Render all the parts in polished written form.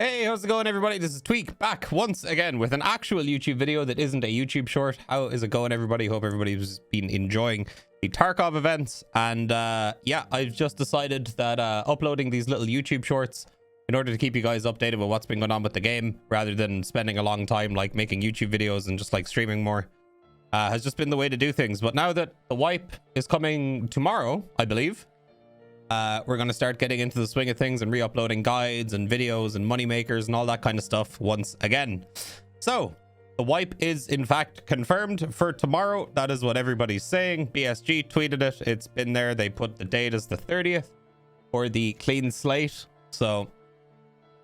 Hey, how's it going, everybody? This is TweaK back once again with an actual YouTube video that isn't a YouTube short. How is it going, everybody? Hope everybody's been enjoying the Tarkov events. And yeah, I've just decided that uploading these little YouTube shorts in order to keep you guys updated with what's been going on with the game, rather than spending a long time like making YouTube videos and just like streaming more, has just been the way to do things. But now that the wipe is coming tomorrow, I believe, we're going to start getting into the swing of things and re-uploading guides and videos and money makers and all that kind of stuff once again. So the wipe is in fact confirmed for tomorrow. That is what everybody's saying. BSG tweeted it. It's been there. They put the date as the 30th for the clean slate. So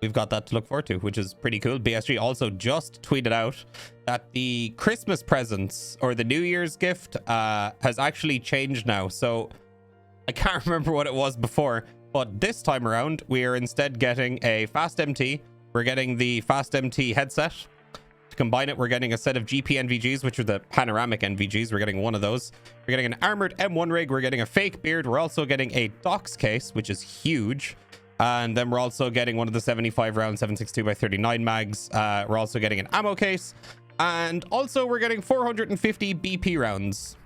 we've got that to look forward to, which is pretty cool. BSG also just tweeted out that the Christmas presents or the New Year's gift has actually changed now. So I can't remember what it was before, but this time around, we are instead getting a Fast MT. We're getting the Fast MT headset. To combine it, we're getting a set of GP NVGs, which are the panoramic NVGs. We're getting one of those. We're getting an armored M1 rig. We're getting a fake beard. We're also getting a Docs case, which is huge. And then we're also getting one of the 75 round 7.62x39 mags. We're also getting an ammo case. And also we're getting 450 BP rounds.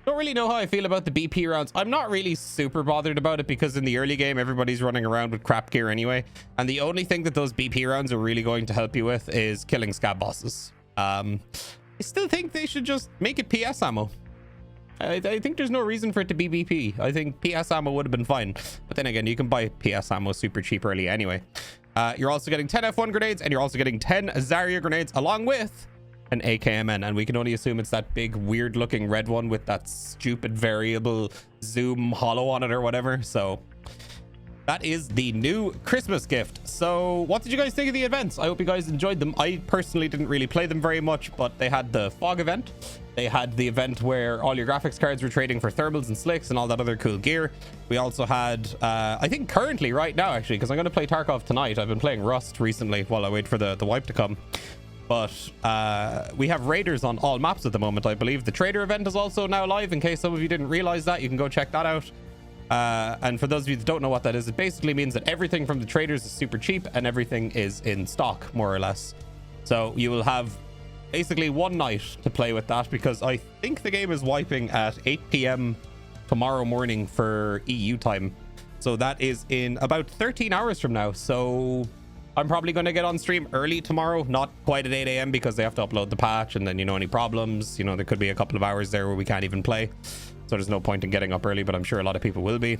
Don't really know how I feel about the BP rounds. I'm not really super bothered about it because in the early game, everybody's running around with crap gear anyway. And the only thing that those BP rounds are really going to help you with is killing SCAV bosses. I still think they should just make it PS ammo. I think there's no reason for it to be BP. I think PS ammo would have been fine. But then again, you can buy PS ammo super cheap early anyway. You're also getting 10 F1 grenades and you're also getting 10 Zarya grenades along with an AKMN, and we can only assume it's that big weird looking red one with that stupid variable zoom hollow on it or whatever. So that is the new Christmas gift. So what did you guys think of the events? I hope you guys enjoyed them. I personally didn't really play them very much, but they had the fog event. They had the event where all your graphics cards were trading for thermals and slicks and all that other cool gear. We also had, I think currently right now, actually, because I'm going to play Tarkov tonight. I've been playing Rust recently while I wait for the wipe to come. But we have raiders on all maps at the moment, I believe. The trader event is also now live. In case some of you didn't realize that, you can go check that out. And for those of you that don't know what that is, it basically means that everything from the traders is super cheap and everything is in stock, more or less. So you will have basically one night to play with that, because I think the game is wiping at 8 p.m. tomorrow morning for EU time. So that is in about 13 hours from now. So I'm probably going to get on stream early tomorrow, not quite at 8 a.m. because they have to upload the patch, and then, you know, any problems, you know, there could be a couple of hours there where we can't even play. So there's no point in getting up early, but I'm sure a lot of people will be.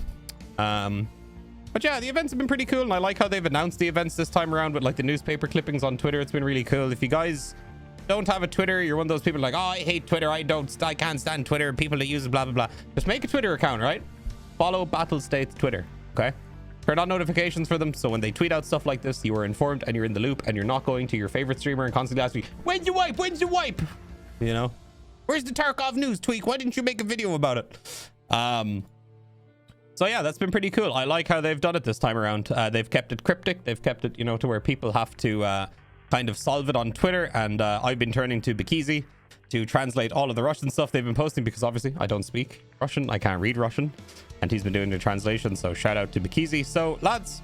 But yeah, the events have been pretty cool, and I like how they've announced the events this time around with like the newspaper clippings on Twitter. It's been really cool. If you guys don't have a Twitter, you're one of those people like, oh, I hate Twitter, I can't stand Twitter, people that use it, blah blah blah. Just make a Twitter account, right? Follow Battle States Twitter, okay? Turn on notifications for them, so when they tweet out stuff like this, you are informed and you're in the loop, and you're not going to your favorite streamer and constantly asking, when's the wipe, when's the wipe? You know, where's the Tarkov news, TweaK? Why didn't you make a video about it? So yeah, that's been pretty cool. I like how they've done it this time around. They've kept it cryptic. They've kept it, you know, to where people have to kind of solve it on Twitter. And I've been turning to Bikizi to translate all of the Russian stuff they've been posting, because obviously I don't speak Russian. I can't read Russian, and he's been doing the translation. So shout out to Bikizi. So lads,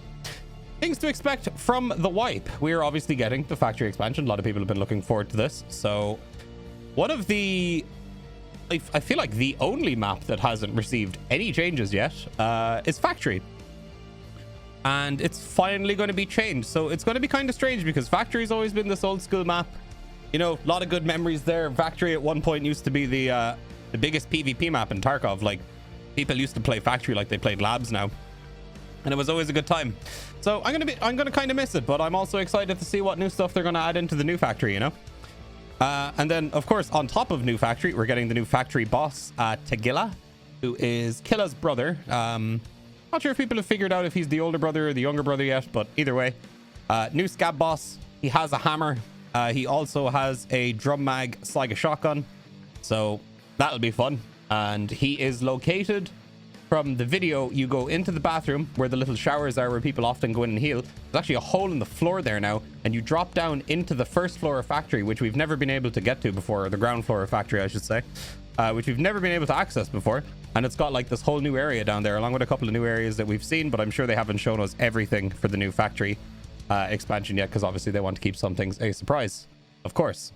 things to expect from the wipe. We're obviously getting the factory expansion. A lot of people have been looking forward to this. So one of the, I feel like the only map that hasn't received any changes yet is factory. And it's finally going to be changed. So it's going to be kind of strange, because factory's always been this old school map. You know, a lot of good memories there. Factory at one point used to be the biggest PvP map in Tarkov. Like, people used to play factory like they played labs now, and it was always a good time. So I'm gonna kind of miss it, but I'm also excited to see what new stuff they're gonna add into the new factory, you know. And then of course, on top of new factory, we're getting the new factory boss, Tagilla, who is Killa's brother. Not sure if people have figured out if he's the older brother or the younger brother yet, but either way, new SCAV boss. He has a hammer. He also has a drum mag Saiga shotgun, so that'll be fun. And he is located, from the video, you go into the bathroom where the little showers are, where people often go in and heal. There's actually a hole in the floor there now, and you drop down into the first floor of factory, which we've never been able to get to before, or the ground floor of factory, I should say, which we've never been able to access before. And it's got like this whole new area down there, along with a couple of new areas that we've seen, but I'm sure they haven't shown us everything for the new factory expansion yet, because obviously they want to keep some things a surprise, of course.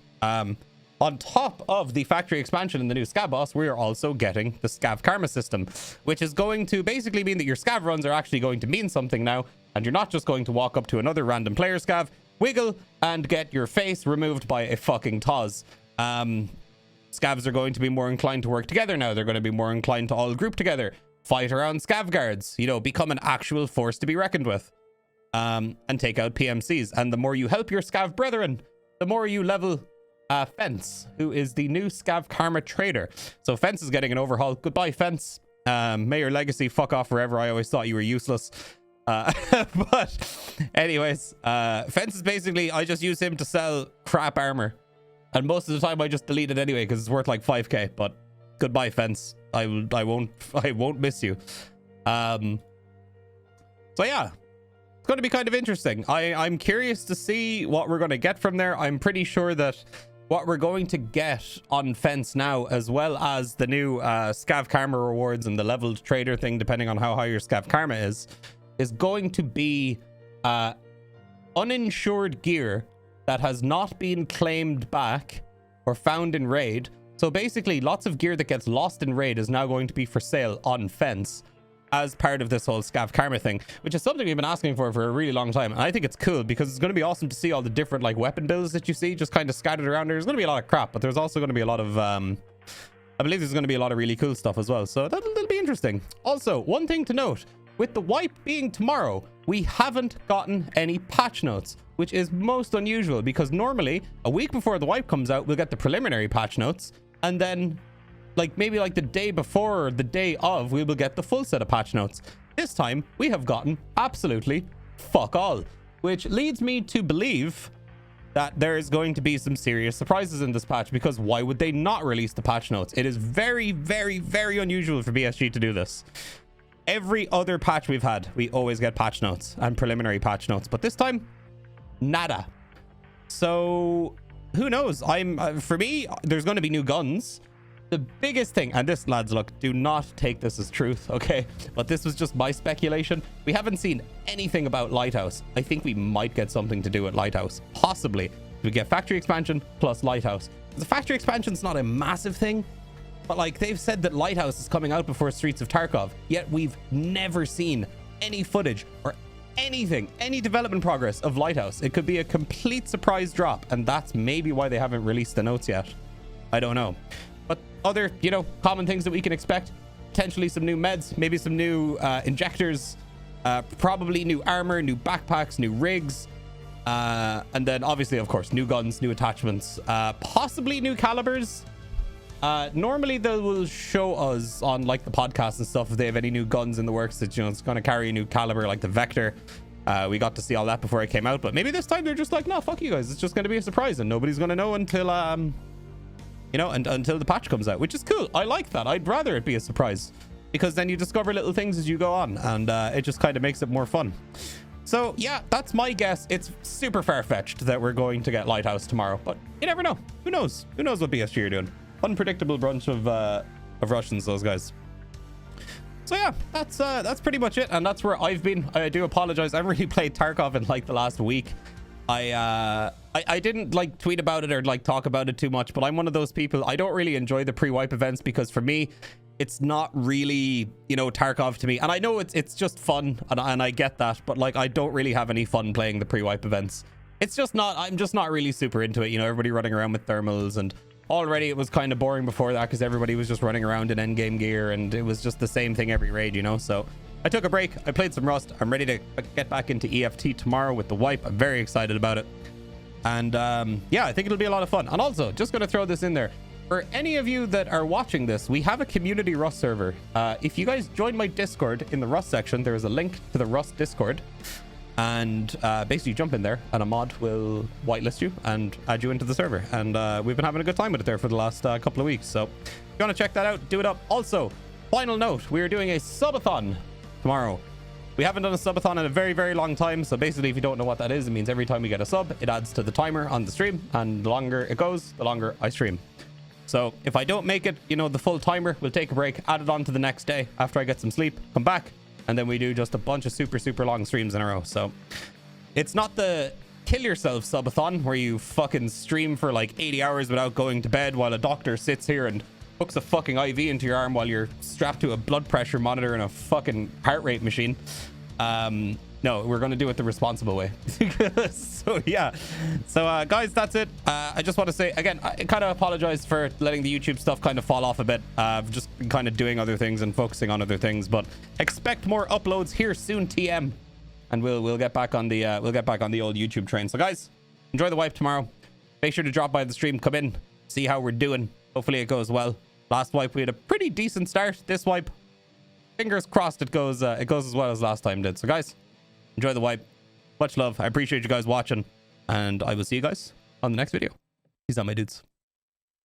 On top of the factory expansion and the new SCAV boss, we are also getting the SCAV karma system, which is going to basically mean that your SCAV runs are actually going to mean something now, and you're not just going to walk up to another random player SCAV, wiggle, and get your face removed by a fucking Taz. SCAVs are going to be more inclined to work together now. They're going to be more inclined to all group together, fight around SCAV guards, you know, become an actual force to be reckoned with, and take out PMCs. And the more you help your SCAV brethren, the more you level Fence, who is the new SCAV karma trader. So Fence is getting an overhaul. Goodbye, Fence. May your legacy fuck off forever. I always thought you were useless. But anyways, Fence is basically, I just use him to sell crap armor. And most of the time I just delete it anyway because it's worth like 5k. But goodbye, Fence. I won't miss you. So yeah, it's going to be kind of interesting. I'm curious to see what we're going to get from there. I'm pretty sure that what we're going to get on Fence now, as well as the new SCAV karma rewards and the leveled trader thing, depending on how high your SCAV karma is going to be uninsured gear that has not been claimed back or found in raid. So basically lots of gear that gets lost in raid is now going to be for sale on Fence as part of this whole SCAV karma thing, which is something we've been asking for a really long time. And I think it's cool because it's going to be awesome to see all the different like weapon builds that you see just kind of scattered around. There's going to be a lot of crap, but there's also going to be a lot of I believe there's going to be a lot of really cool stuff as well, so that'll be interesting. Also, one thing to note, with the wipe being tomorrow, we haven't gotten any patch notes, which is most unusual because normally a week before the wipe comes out, we'll get the preliminary patch notes, and then like maybe like the day before or the day of, we will get the full set of patch notes. This time we have gotten absolutely fuck all, which leads me to believe that there is going to be some serious surprises in this patch, because why would they not release the patch notes? It is very, very, very unusual for BSG to do this. Every other patch we've had, we always get patch notes and preliminary patch notes, but this time, nada. So who knows? For me, there's going to be new guns. The biggest thing, and this, lads, look, do not take this as truth, okay? But this was just my speculation. We haven't seen anything about Lighthouse. I think we might get something to do with Lighthouse. Possibly. We get factory expansion plus Lighthouse. The factory expansion's not a massive thing, but like they've said that Lighthouse is coming out before Streets of Tarkov, yet we've never seen any footage or anything, any development progress of Lighthouse. It could be a complete surprise drop, and that's maybe why they haven't released the notes yet. I don't know. But other, you know, common things that we can expect, potentially some new meds, maybe some new injectors, probably new armor, new backpacks, new rigs, and then obviously, of course, new guns, new attachments, possibly new calibers. Normally they will show us on like the podcast and stuff if they have any new guns in the works that, you know, it's going to carry a new caliber, like the Vector. We got to see all that before it came out, but maybe this time they're just like, no, fuck you guys, it's just going to be a surprise and nobody's going to know until you know, until the patch comes out, which is cool. I like that. I'd rather it be a surprise, because then you discover little things as you go on, and it just kind of makes it more fun. So yeah, that's my guess. It's super far-fetched that we're going to get Lighthouse tomorrow, but you never know. Who knows? Who knows what BSG are doing? Unpredictable bunch of Russians, those guys. So yeah, that's pretty much it, and that's where I've been. I do apologize. I haven't really played Tarkov in like the last week. I didn't like tweet about it or like talk about it too much, but I'm one of those people. I don't really enjoy the pre-wipe events because for me, it's not really, you know, Tarkov to me. And I know it's just fun, and I get that, but like I don't really have any fun playing the pre-wipe events. It's just not. I'm just not really super into it. You know, everybody running around with thermals, and already it was kind of boring before that because everybody was just running around in endgame gear, and it was just the same thing every raid, you know. So I took a break. I played some Rust. I'm ready to get back into EFT tomorrow with the wipe. I'm very excited about it. And yeah, I think it'll be a lot of fun. And also, just going to throw this in there. For any of you that are watching this, we have a community Rust server. If you guys join my Discord in the Rust section, there is a link to the Rust Discord. And basically jump in there and a mod will whitelist you and add you into the server. And we've been having a good time with it there for the last couple of weeks. So if you want to check that out, do it up. Also, final note, we are doing a subathon tomorrow. We haven't done a subathon in a very, very long time. So basically, if you don't know what that is, it means every time we get a sub, it adds to the timer on the stream. And the longer it goes, the longer I stream. So if I don't make it, you know, the full timer, we'll take a break, add it on to the next day after I get some sleep, come back, and then we do just a bunch of super long streams in a row. So it's not the kill yourself subathon where you fucking stream for like 80 hours without going to bed while a doctor sits here and hooks a fucking IV into your arm while you're strapped to a blood pressure monitor and a fucking heart rate machine. No, we're going to do it the responsible way. So yeah. So guys, that's it. I just want to say again, I kind of apologize for letting the YouTube stuff kind of fall off a bit. I've just been kind of doing other things and focusing on other things, but expect more uploads here soon, TM. And we'll get back on the old YouTube train. So guys, enjoy the wipe tomorrow. Make sure to drop by the stream, come in, see how we're doing. Hopefully it goes well. Last wipe we had a pretty decent start. This wipe, fingers crossed it goes as well as last time did. So guys, enjoy the wipe. Much love. I appreciate you guys watching, and I will see you guys on the next video. Peace out, my dudes.